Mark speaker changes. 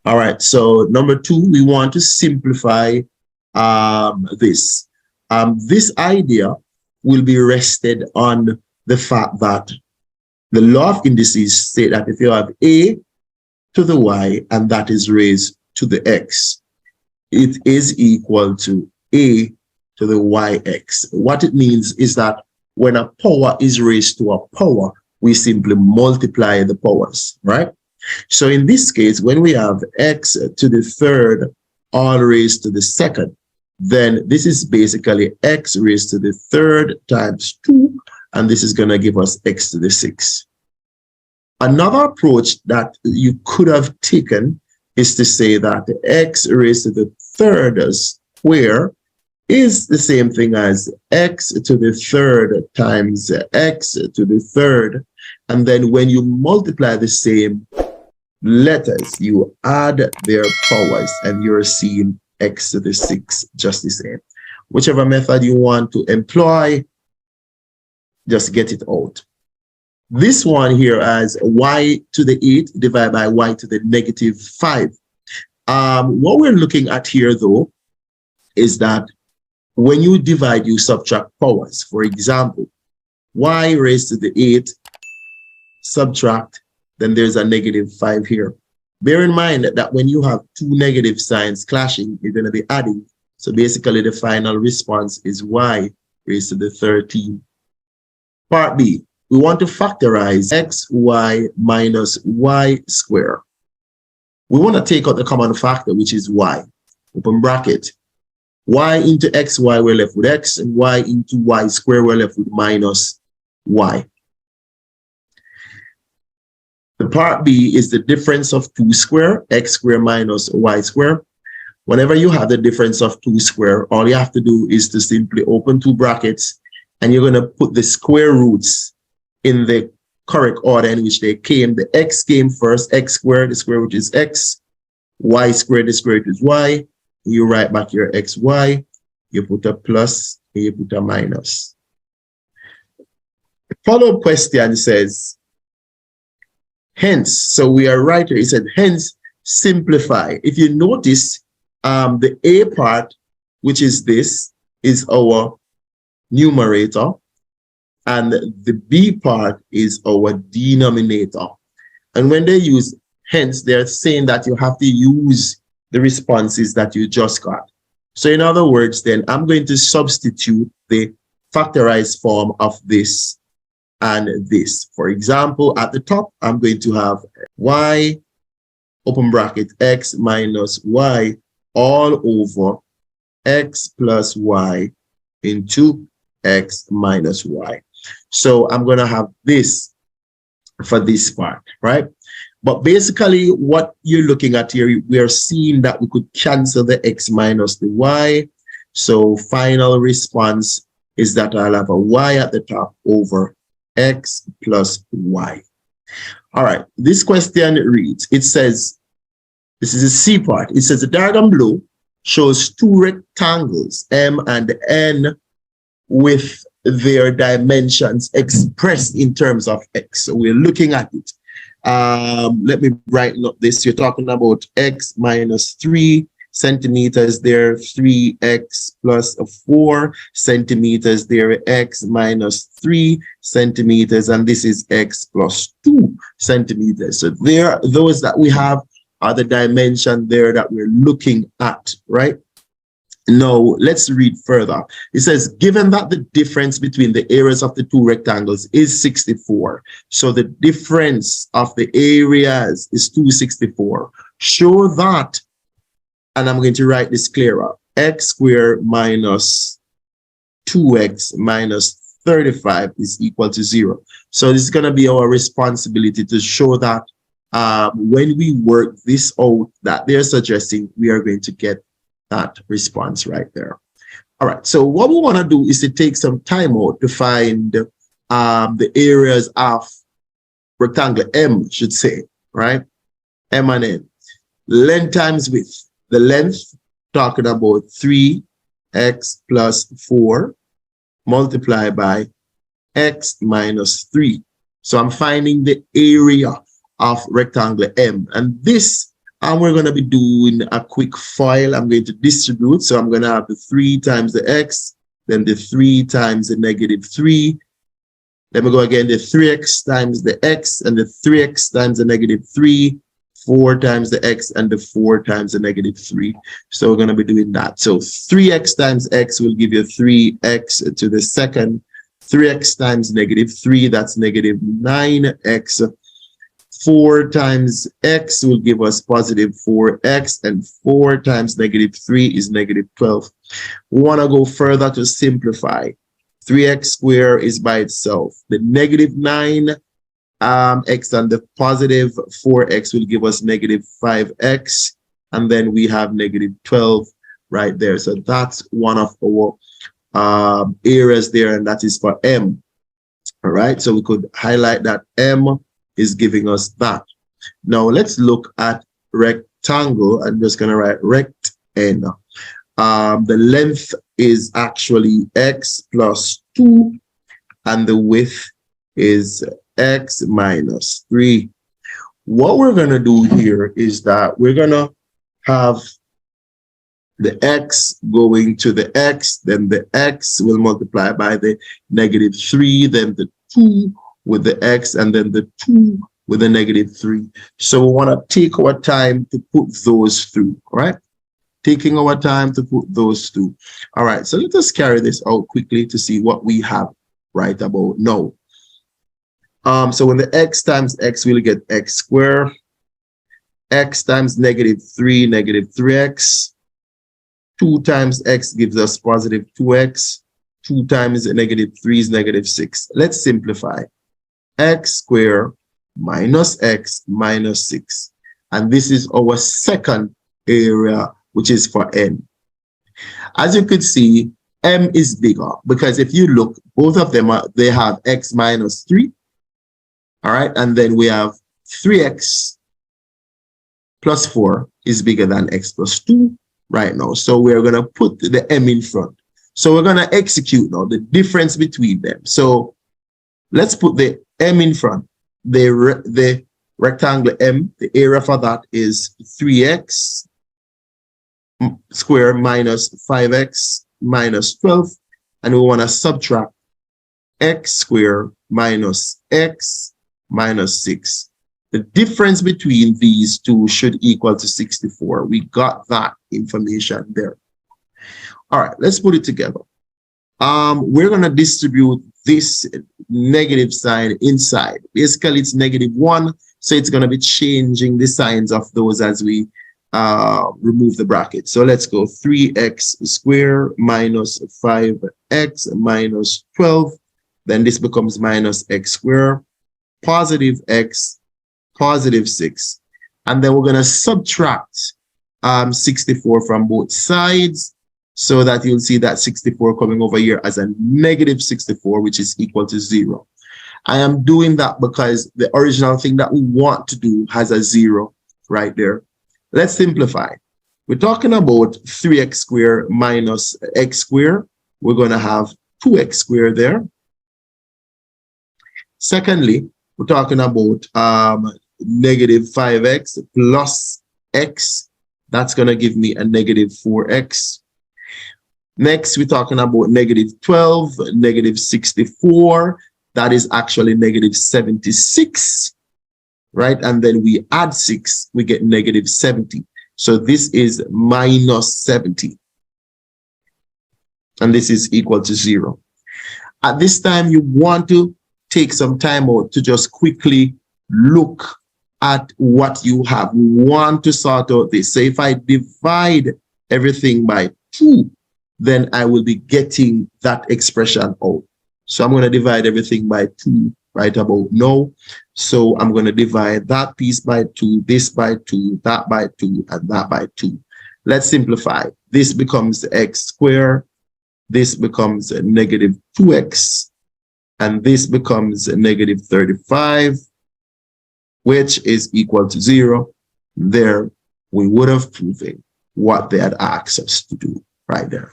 Speaker 1: All right, so number 2, we want to simplify this. This idea will be rested on the fact that the law of indices state that if you have a to the y and that is raised to the x, it is equal to a to the yx. What it means is that when a power is raised to a power, we simply multiply the powers, right? So in this case, when we have x to the third all raised to the second, then this is basically x raised to the third times 2, and this is going to give us x to the 6. Another approach that you could have taken is to say that x raised to the third square is the same thing as x to the third times x to the third. And then when you multiply the same letters, you add their powers and you're seeing x to the 6 just the same. Whichever method you want to employ, just get it out. This one here as y to the 8 divided by y to the negative 5. What we're looking at here, though, is that when you divide, you subtract powers. For example, y raised to the 8, subtract, then there's a negative 5 here. Bear in mind that when you have two negative signs clashing, you're going to be adding. So basically, the final response is y raised to the 13. Part B, we want to factorize xy minus y squared. We want to take out the common factor, which is y. Open bracket. Y into xy, we're left with x, and y into y squared, we're left with minus y. The part B is the difference of 2 squared, x squared minus y squared. Whenever you have the difference of 2 squared, all you have to do is to simply open two brackets, and you're going to put the square roots in the correct order in which they came. The x came first, x squared, the square root is x, y squared, the square root is y. You write back your xy, you put a plus, and you put a minus. The follow-up question says, hence, so we are right here, it said, hence, simplify. If you notice, the a part, which is this, is our numerator, and the b part is our denominator. And when they use hence, they're saying that you have to use the responses that you just got. So in other words, then I'm going to substitute the factorized form of this and this. For example, at the top, I'm going to have y, open bracket, x minus y all over x plus y into x minus y. So I'm going to have this for this part, right? But basically what you're looking at here, we are seeing that we could cancel the x minus the y. So final response is that I'll have a y at the top over x plus y. All right, this question reads, it says, this is a C part. It says the diagram below shows two rectangles, M and N, with their dimensions expressed in terms of x. So we're looking at it. Let me brighten up this. You're talking about x minus 3 centimeters there, 3x plus 4 centimeters there, x minus 3 centimeters, and this is x plus 2 centimeters. So there, those that we have are the dimension there that we're looking at, right? Now, let's read further. It says, given that the difference between the areas of the two rectangles is 64, so the difference of the areas is 264, show that, and I'm going to write this clearer, x squared minus 2x minus 35 is equal to 0. So this is going to be our responsibility to show that when we work this out that they're suggesting, we are going to get that response right there. All right, so what we want to do is to take some time out to find the areas of rectangle M, should say, right? M and N. Length times width. The length, talking about 3x plus 4 multiplied by x minus 3. So I'm finding the area of rectangle M. And this And we're going to be doing a quick FOIL. I'm going to distribute. So I'm going to have the 3 times the x, then the 3 times the -3. Then we go again, the 3x times the x, and the 3x times the -3, 4 times the x, and the 4 times the -3. So we're going to be doing that. So 3x times x will give you 3x to the second. 3x times -3, that's -9x. 4 times x will give us positive 4x, and 4 times -3 is -12. We want to go further to simplify. 3x squared is by itself. The -9 x and the positive 4x will give us -5x, and then we have -12 right there. So that's one of our areas there, and that is for m. All right, so we could highlight that m is giving us that. Now let's look at rectangle. I'm just going to write rect n. The length is actually x plus 2, and the width is x minus 3. What we're going to do here is that we're going to have the x going to the x, then the x will multiply by the -3, then the 2 with the x, and then the 2 with the -3. So we want to take our time to put those through, all right? Taking our time to put those through. All right, so let us carry this out quickly to see what we have right about now. So when the x times x, we'll get x squared. X times -3, -3x. 2 times x gives us positive 2x. 2 times -3 is -6. Let's simplify. X squared minus x minus 6. And this is our second area, which is for n. As you could see, m is bigger because if you look, both of them they have x minus 3. All right, and then we have 3x plus 4 is bigger than x plus 2 right now. So we're going to put the m in front. So we're going to execute now the difference between them. So let's put the m in front. The rectangle m, the area for that is 3x squared minus 5x minus 12. And we want to subtract x squared minus x minus 6. The difference between these two should equal to 64. We got that information there. All right, let's put it together. We're going to distribute this negative sign inside. Basically, it's -1, so it's going to be changing the signs of those as we remove the bracket. So let's go 3x squared minus 5x minus 12. Then this becomes minus x squared, positive x, positive 6. And then we're going to subtract 64 from both sides, so that you'll see that 64 coming over here as a -64, which is equal to 0. I am doing that because the original thing that we want to do has a 0 right there. Let's simplify. We're talking about 3x squared minus x squared. We're going to have 2x squared there. Secondly, we're talking about -5x plus x. That's going to give me a -4x. Next, we're talking about -12, -64. That is actually -76, right? And then we add 6, we get -70. So this is -70. And this is equal to 0. At this time, you want to take some time out to just quickly look at what you have. We want to sort out this. So if I divide everything by 2, then I will be getting that expression out. So I'm going to divide everything by 2 right about now. So I'm going to divide that piece by 2, this by 2, that by 2, and that by 2. Let's simplify. This becomes x squared. This becomes a -2x. And this becomes a -35, which is equal to 0. There, we would have proven what they had asked us to do right there.